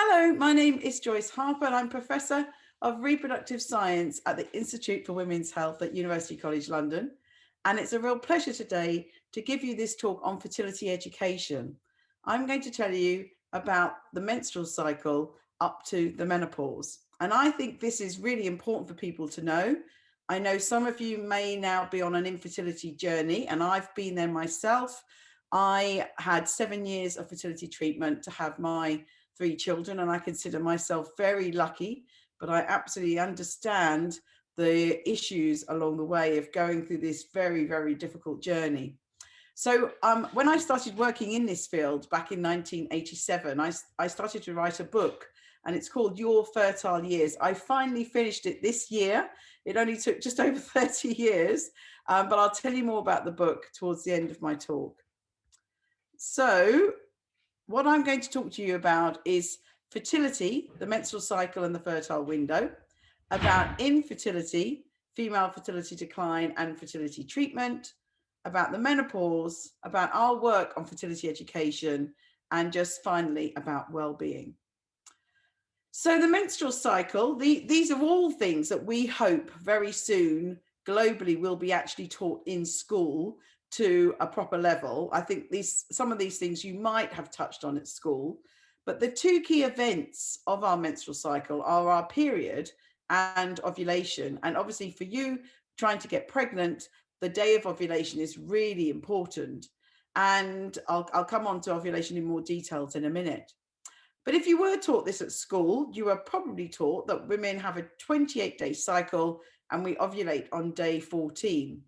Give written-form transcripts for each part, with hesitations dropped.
Hello, my name is Joyce Harper and I'm Professor of Reproductive Science at the Institute for Women's Health at University College London. And it's a real pleasure today to give you this talk on fertility education. I'm going to tell you about the menstrual cycle up to the menopause. And I think this is really important for people to know. I know some of you may now be on an infertility journey, and I've been there myself. I had 7 years of fertility treatment to have my 3 children, and I consider myself very lucky, but I absolutely understand the issues along the way of going through this very, very difficult journey. So when I started working in this field back in 1987, I started to write a book, and it's called Your Fertile Years. I finally finished it this year. It only took just over 30 years, but I'll tell you more about the book towards the end of my talk. So what I'm going to talk to you about is fertility, the menstrual cycle and the fertile window, about infertility, female fertility decline and fertility treatment, about the menopause, about our work on fertility education, and just finally about well-being. So the menstrual cycle, these are all things that we hope very soon globally will be actually taught in school to a proper level. I think some of these things you might have touched on at school, but the two key events of our menstrual cycle are our period and ovulation. And obviously for you trying to get pregnant, the day of ovulation is really important. And I'll come on to ovulation in more details in a minute. But if you were taught this at school, you were probably taught that women have a 28-day cycle and we ovulate on day 14.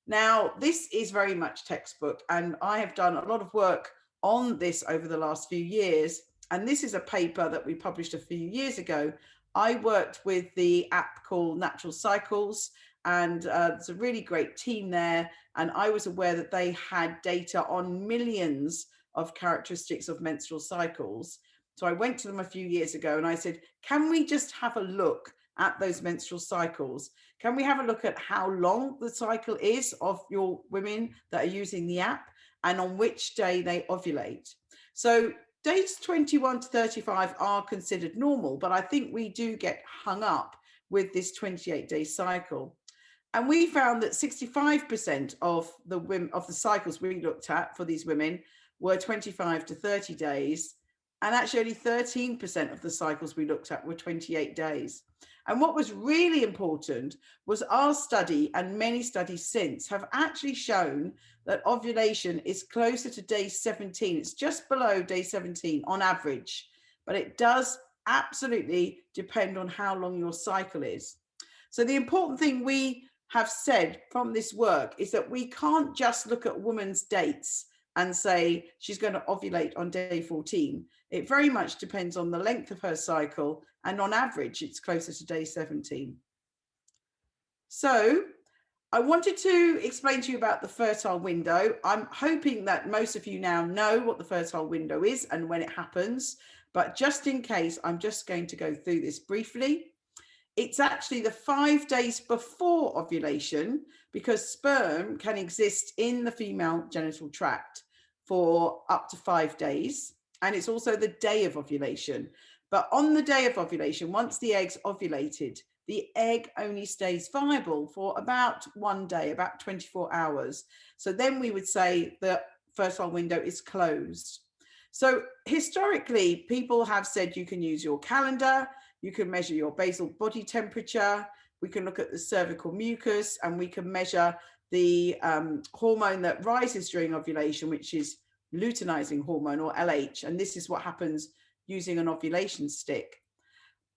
Now, this is very much textbook, and I have done a lot of work on this over the last few years. And this is a paper that we published a few years ago. I worked with the app called Natural Cycles, and it's a really great team there. And I was aware that they had data on millions of characteristics of menstrual cycles. So I went to them a few years ago and I said, can we just have a look at those menstrual cycles? Can we have a look at how long the cycle is of your women that are using the app and on which day they ovulate? So days 21 to 35 are considered normal, but I think we do get hung up with this 28-day cycle. And we found that 65% of the cycles we looked at for these women were 25 to 30 days. And actually only 13% of the cycles we looked at were 28 days. And what was really important was our study, and many studies since have actually shown that ovulation is closer to day 17. It's just below day 17 on average, but it does absolutely depend on how long your cycle is. So the important thing we have said from this work is that we can't just look at a woman's dates and say she's going to ovulate on day 14. It very much depends on the length of her cycle, and on average, it's closer to day 17. So I wanted to explain to you about the fertile window. I'm hoping that most of you now know what the fertile window is and when it happens, but just in case, I'm just going to go through this briefly. It's actually the 5 days before ovulation, because sperm can exist in the female genital tract for up to 5 days. And it's also the day of ovulation. But on the day of ovulation, once the egg's ovulated, the egg only stays viable for about 1 day, about 24 hours. So then we would say the fertile window is closed. So historically, people have said you can use your calendar, you can measure your basal body temperature, we can look at the cervical mucus, and we can measure the hormone that rises during ovulation, which is luteinizing hormone, or LH. And this is what happens using an ovulation stick.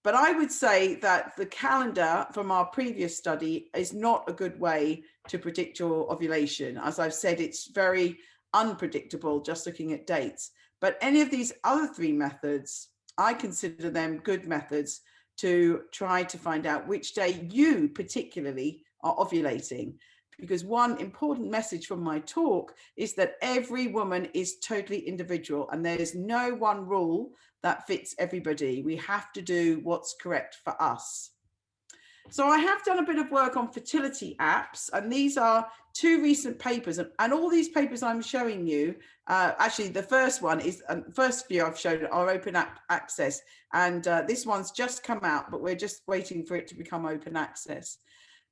But I would say that the calendar from our previous study is not a good way to predict your ovulation. As I've said, it's very unpredictable just looking at dates. But any of these other 3 methods, I consider them good methods to try to find out which day you particularly are ovulating. Because one important message from my talk is that every woman is totally individual, and there is no one rule that fits everybody. We have to do what's correct for us. So I have done a bit of work on fertility apps, and these are 2 recent papers, and all these papers I'm showing you, actually the first one is, first few I've shown are open access, and this one's just come out, but we're just waiting for it to become open access.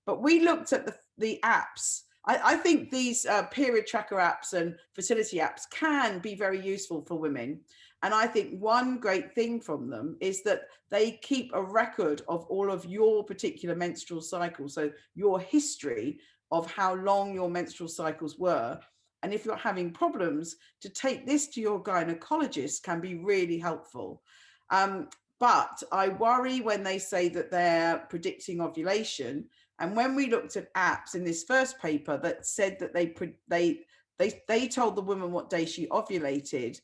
But we looked at the apps. I think these period tracker apps and fertility apps can be very useful for women. And I think one great thing from them is that they keep a record of all of your particular menstrual cycle. So your history of how long your menstrual cycles were. And if you're having problems, to take this to your gynecologist can be really helpful. But I worry when they say that they're predicting ovulation. And when we looked at apps in this first paper that said that they told the woman what day she ovulated,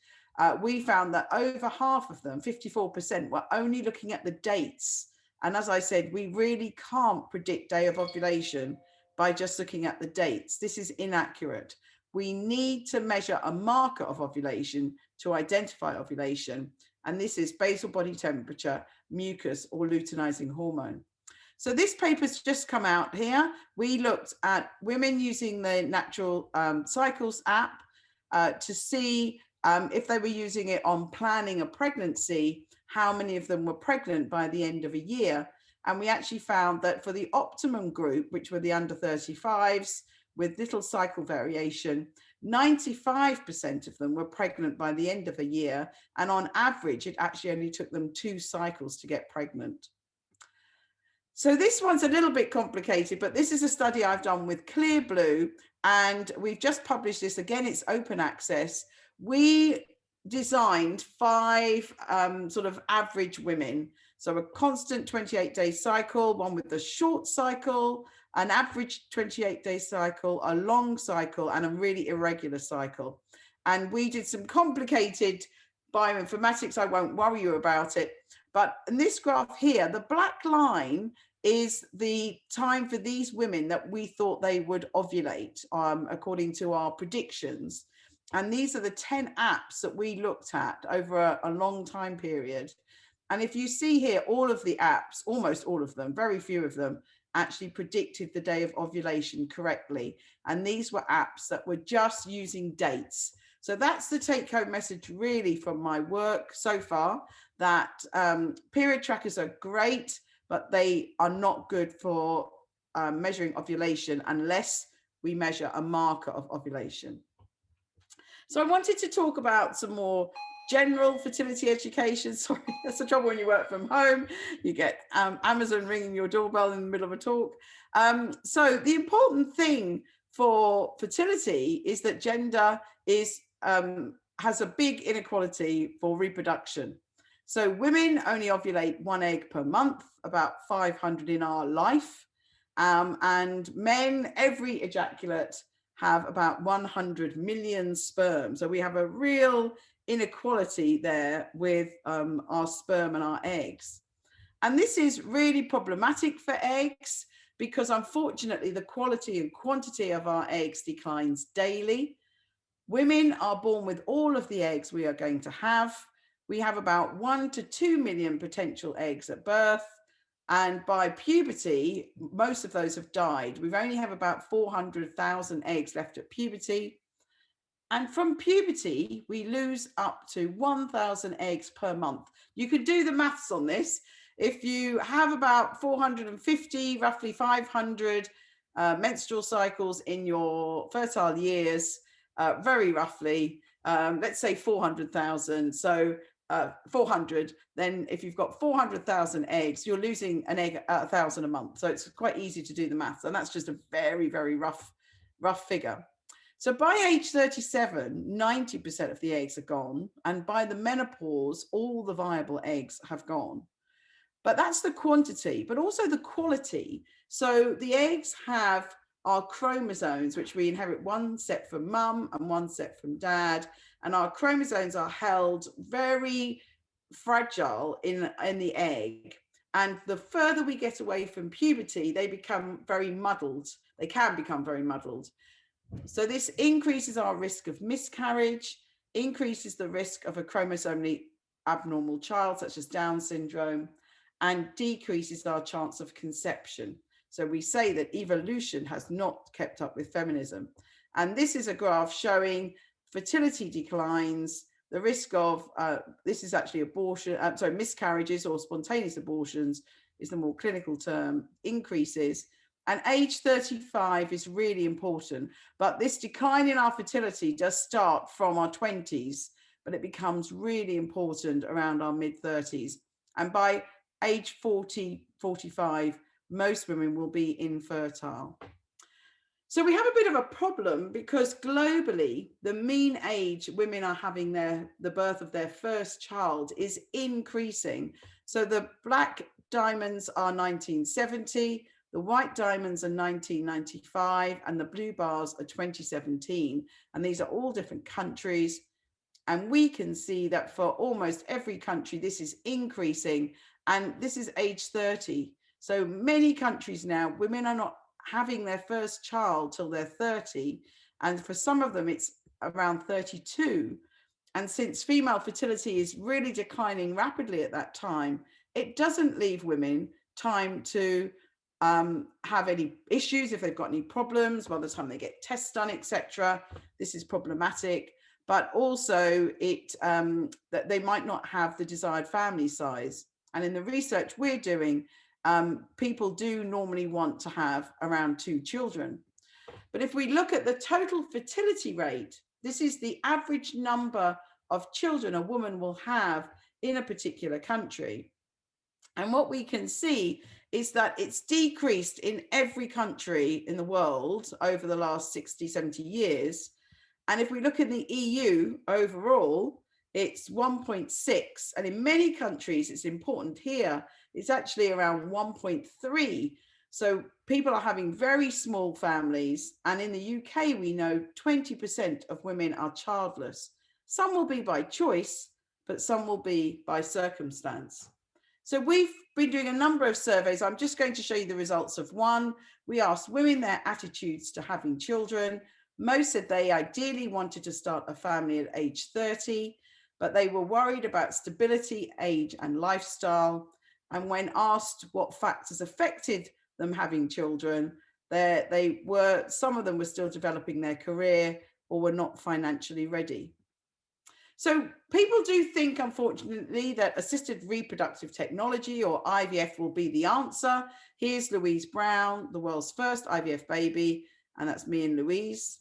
we found that over half of them, 54%, were only looking at the dates. And as I said, we really can't predict day of ovulation by just looking at the dates. This is inaccurate. We need to measure a marker of ovulation to identify ovulation. And this is basal body temperature, mucus, or luteinizing hormone. So this paper's just come out here. We looked at women using the Natural Cycles app to see if they were using it on planning a pregnancy, how many of them were pregnant by the end of a year. And we actually found that for the optimum group, which were the under 35s with little cycle variation, 95% of them were pregnant by the end of a year. And on average, it actually only took them 2 cycles to get pregnant. So this one's a little bit complicated, but this is a study I've done with Clear Blue, and we've just published this. Again, it's open access. We designed 5 sort of average women. So a constant 28-day cycle, one with a short cycle, an average 28-day cycle, a long cycle, and a really irregular cycle. And we did some complicated bioinformatics. I won't worry you about it. But in this graph here, the black line is the time for these women that we thought they would ovulate according to our predictions. And these are the 10 apps that we looked at over a long time period. And if you see here, all of the apps, almost all of them, very few of them, actually predicted the day of ovulation correctly. And these were apps that were just using dates. So that's the take-home message really from my work so far, that period trackers are great, but they are not good for measuring ovulation unless we measure a marker of ovulation. So I wanted to talk about some more general fertility education. Sorry, that's the trouble when you work from home. You get Amazon ringing your doorbell in the middle of a talk. So the important thing for fertility is that gender has a big inequality for reproduction. So women only ovulate 1 egg per month, about 500 in our life. And men, every ejaculate, have about 100 million sperm. So we have a real inequality there with our sperm and our eggs. And this is really problematic for eggs because unfortunately the quality and quantity of our eggs declines daily. Women are born with all of the eggs we are going to have. We have about 1 to 2 million potential eggs at birth. And by puberty, most of those have died. We only have about 400,000 eggs left at puberty. And from puberty, we lose up to 1,000 eggs per month. You could do the maths on this. If you have about 450, roughly 500 menstrual cycles in your fertile years, very roughly, let's say 400,000. So 400, then if you've got 400,000 eggs, you're losing an egg 1,000 a month. So it's quite easy to do the maths. And that's just a very, very rough figure. So by age 37, 90% of the eggs are gone. And by the menopause, all the viable eggs have gone. But that's the quantity, but also the quality. So the eggs have our chromosomes, which we inherit 1 set from mum and 1 set from dad. And our chromosomes are held very fragile in the egg. And the further we get away from puberty, they become very muddled. They can become very muddled. So this increases our risk of miscarriage, increases the risk of a chromosomally abnormal child, such as Down syndrome. and decreases our chance of conception. So we say that evolution has not kept up with feminism. And this is a graph showing fertility declines, the risk of, this is actually abortion, miscarriages or spontaneous abortions is the more clinical term, increases. And age 35 is really important, but this decline in our fertility does start from our 20s, but it becomes really important around our mid-30s. And by age 40, 45, most women will be infertile. So we have a bit of a problem because globally, the mean age women are having the birth of their first child is increasing. So the black diamonds are 1970, the white diamonds are 1995, and the blue bars are 2017. And these are all different countries. And we can see that for almost every country, this is increasing. And this is age 30. So many countries now, women are not having their first child till they're 30. And for some of them, it's around 32. And since female fertility is really declining rapidly at that time, it doesn't leave women time to have any issues if they've got any problems by the time they get tests done, etc. This is problematic. But also that they might not have the desired family size. And in the research we're doing, people do normally want to have around 2 children. But if we look at the total fertility rate, this is the average number of children a woman will have in a particular country. And what we can see is that it's decreased in every country in the world over the last 60, 70 years. And if we look in the EU overall, it's 1.6. And in many countries, it's important here, it's actually around 1.3. So people are having very small families. And in the UK, we know 20% of women are childless. Some will be by choice, but some will be by circumstance. So we've been doing a number of surveys. I'm just going to show you the results of one. We asked women their attitudes to having children. Most said they ideally wanted to start a family at age 30, but they were worried about stability, age, and lifestyle. And when asked what factors affected them having children, some of them were still developing their career or were not financially ready. So people do think, unfortunately, that assisted reproductive technology or IVF will be the answer. Here's Louise Brown, the world's first IVF baby, and that's me and Louise.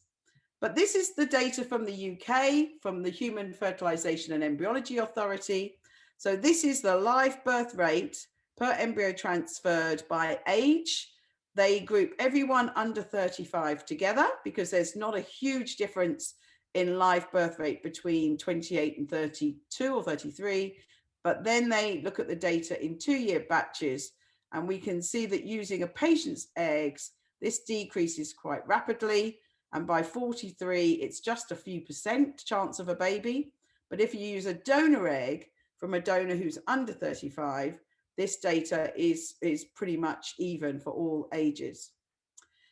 But this is the data from the UK, from the Human Fertilization and Embryology Authority. So this is the live birth rate per embryo transferred by age. They group everyone under 35 together because there's not a huge difference in live birth rate between 28 and 32 or 33. But then they look at the data in 2-year batches, and we can see that using a patient's eggs, this decreases quite rapidly. And by 43, it's just a few % chance of a baby. But if you use a donor egg from a donor who's under 35, this data is pretty much even for all ages.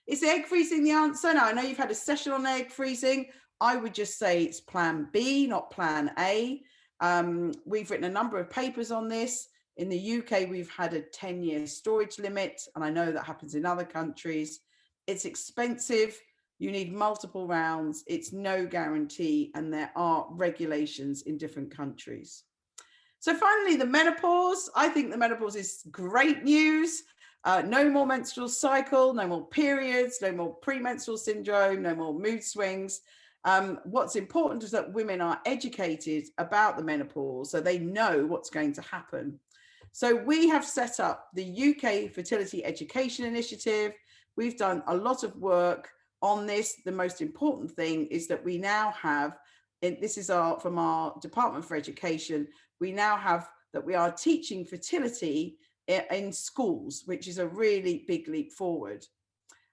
Is egg freezing the answer? Now, I know you've had a session on egg freezing. I would just say it's plan B, not plan A. We've written a number of papers on this. In the UK, we've had a 10-year storage limit, and I know that happens in other countries. It's expensive. You need multiple rounds. It's no guarantee, and there are regulations in different countries. So finally, the menopause. I think the menopause is great news. No more menstrual cycle, no more periods, no more premenstrual syndrome, no more mood swings. What's important is that women are educated about the menopause so they know what's going to happen. So we have set up the UK Fertility Education Initiative. We've done a lot of work on this. The most important thing is that we now have, this is from our Department for Education, we now have that we are teaching fertility in schools, which is a really big leap forward.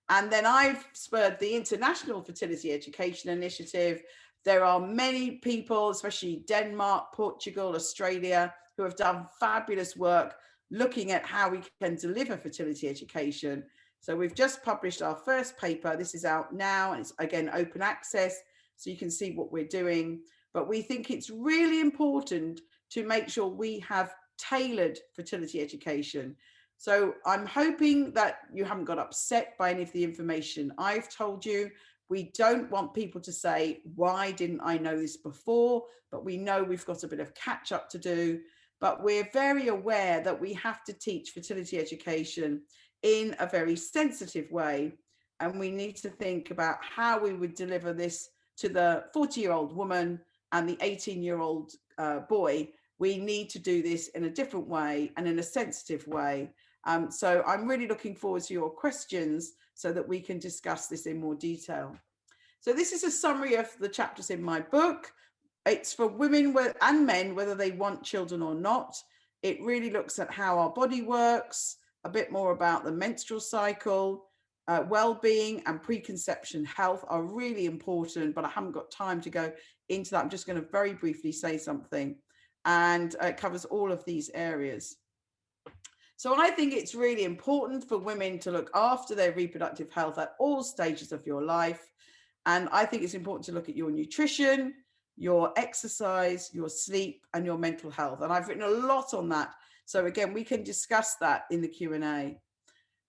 And then I've spurred the International Fertility Education Initiative. There are many people, especially Denmark, Portugal, Australia, who have done fabulous work looking at how we can deliver fertility education. So we've just published our first paper. This is out now, and it's again open access, so you can see what we're doing. But we think it's really important to make sure we have tailored fertility education. So I'm hoping that you haven't got upset by any of the information I've told you. We don't want people to say, why didn't I know this before? But we know we've got a bit of catch up to do. But we're very aware that we have to teach fertility education in a very sensitive way. And we need to think about how we would deliver this to the 40-year-old woman and the 18-year-old boy. We need to do this in a different way and in a sensitive way. So I'm really looking forward to your questions so that we can discuss this in more detail. So this is a summary of the chapters in my book. It's for women and men, whether they want children or not. It really looks at how our body works, a bit more about the menstrual cycle, well-being and preconception health are really important, but I haven't got time to go into that. I'm just going to very briefly say something, and it covers all of these areas. So I think it's really important for women to look after their reproductive health at all stages of your life. And I think it's important to look at your nutrition, your exercise, your sleep, and your mental health. And I've written a lot on that. So again, we can discuss that in the Q&A.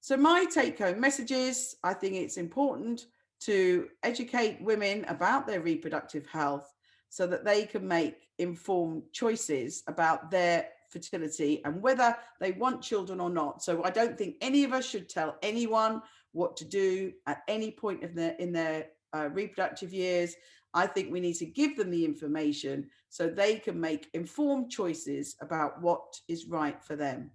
So my take-home messages, I think it's important to educate women about their reproductive health so that they can make informed choices about their fertility and whether they want children or not. So I don't think any of us should tell anyone what to do at any point in their reproductive years. I think we need to give them the information so they can make informed choices about what is right for them.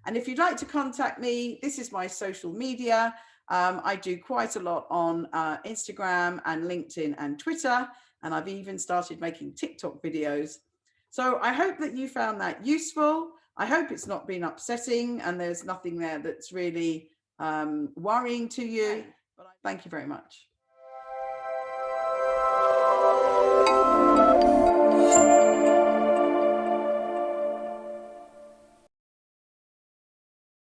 And if you'd like to contact me, this is my social media. I do quite a lot on Instagram and LinkedIn and Twitter, and I've even started making TikTok videos. So I hope that you found that useful. I hope it's not been upsetting and there's nothing there that's really worrying to you. But thank you very much.